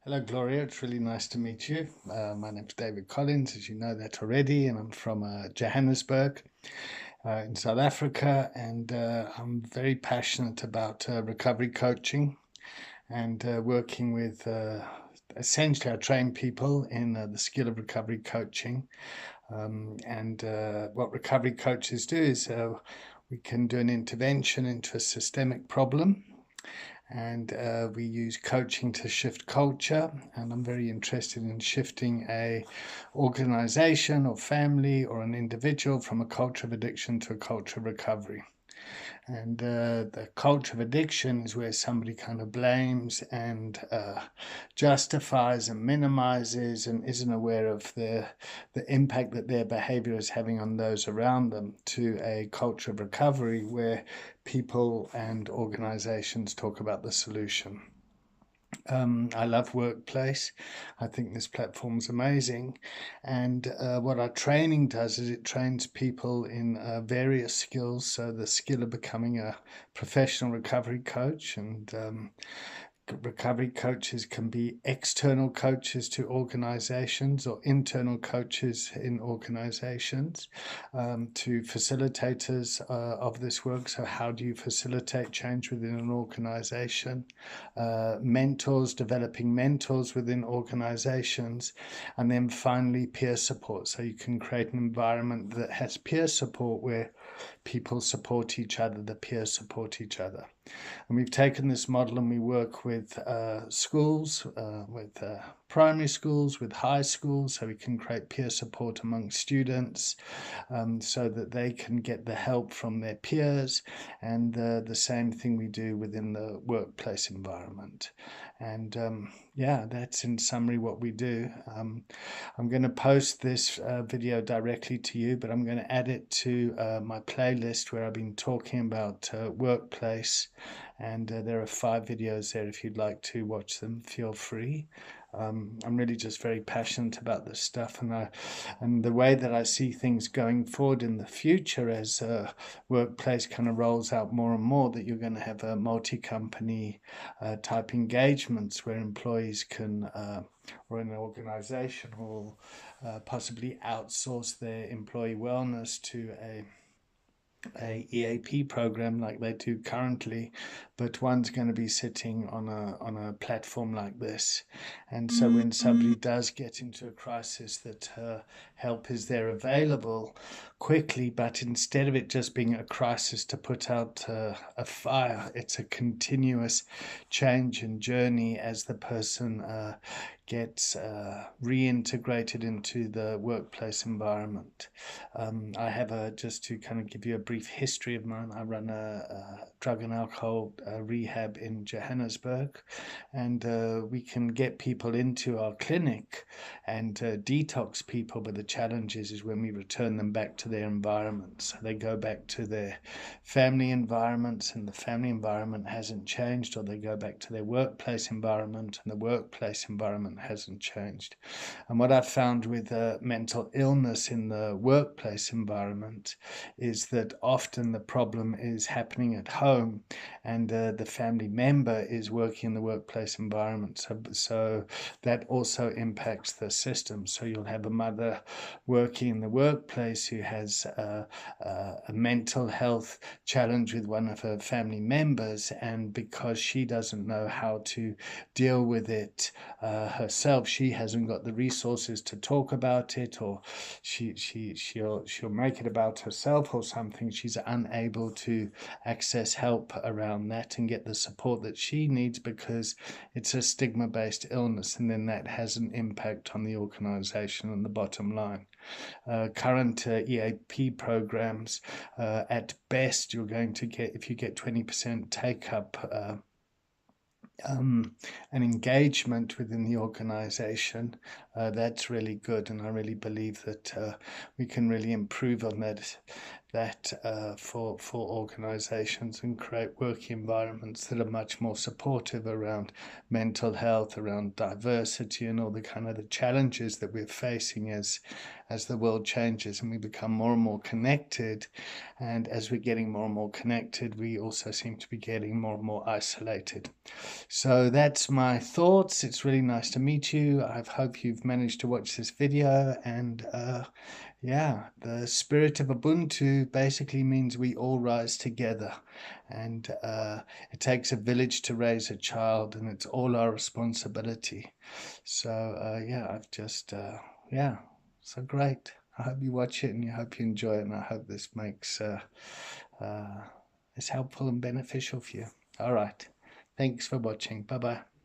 Hello, Gloria. It's really nice to meet you. My name's David Collins, as you know that already, and I'm from Johannesburg in South Africa. And I'm very passionate about recovery coaching and working with essentially I train people in the skill of recovery coaching. And what recovery coaches do is we can do an intervention into a systemic problem, and we use coaching to shift culture. And I'm very interested in shifting a organization or family or an individual from a culture of addiction to a culture of recovery. And the culture of addiction is where somebody kind of blames and justifies and minimizes and isn't aware of the impact that their behavior is having on those around them, to a culture of recovery where people and organizations talk about the solution. I love Workplace. I think this platform's amazing. And what our training does is it trains people in various skills. So the skill of becoming a professional recovery coach, and recovery coaches can be external coaches to organizations or internal coaches in organizations, to facilitators of this work. So how do you facilitate change within an organization? Mentors, developing mentors within organizations, and then finally peer support. So you can create an environment that has peer support where people support each other, the peers support each other. And we've taken this model and we work with schools, with primary schools, with high schools, so we can create peer support among students, so that they can get the help from their peers, and the same thing we do within the workplace environment. And yeah, that's in summary what we do. I'm going to post this video directly to you, but I'm going to add it to my playlist where I've been talking about workplace, and there are 5 videos there. If you'd like to watch them, feel free. I'm really just very passionate about this stuff, and the way that I see things going forward in the future as workplace kind of rolls out more and more, that you're going to have a multi-company type engagements where employees can or an organization will possibly outsource their employee wellness to a EAP program like they do currently, but one's going to be sitting on a platform like this. And so when somebody does get into a crisis, that help is there available quickly, but instead of it just being a crisis to put out a fire, it's a continuous change and journey as the person gets reintegrated into the workplace environment. I have just to kind of give you a brief history of mine, I run a drug and alcohol rehab in Johannesburg, and we can get people into our clinic and detox people, but the challenge is when we return them back to their environment. So they go back to their family environments and the family environment hasn't changed, or they go back to their workplace environment and the workplace environment hasn't changed. And what I've found with mental illness in the workplace environment is that often the problem is happening at home, and the family member is working in the workplace environment. So that also impacts the system. So you'll have a mother working in the workplace who has a mental health challenge with one of her family members, and because she doesn't know how to deal with it herself, she hasn't got the resources to talk about it, or she'll make it about herself or something. She's unable to access help around that and get the support that she needs because it's a stigma-based illness, and then that has an impact on the organization and the bottom line. Current EAP programs, at best you're going to get, if you get 20% take up, an engagement within the organization, that's really good, and I really believe that we can really improve on that for organizations, and create work environments that are much more supportive around mental health, around diversity, and all the kind of the challenges that we're facing as the world changes and we become more and more connected. And as we're getting more and more connected, we also seem to be getting more and more isolated. So that's my thoughts. It's really nice to meet you. I hope you've managed to watch this video. And yeah, the spirit of Ubuntu basically means we all rise together. And it takes a village to raise a child, and it's all our responsibility. So yeah, I've just, yeah, so great. I hope you watch it and I hope you enjoy it, and I hope this makes is helpful and beneficial for you. All right. Thanks for watching. Bye-bye.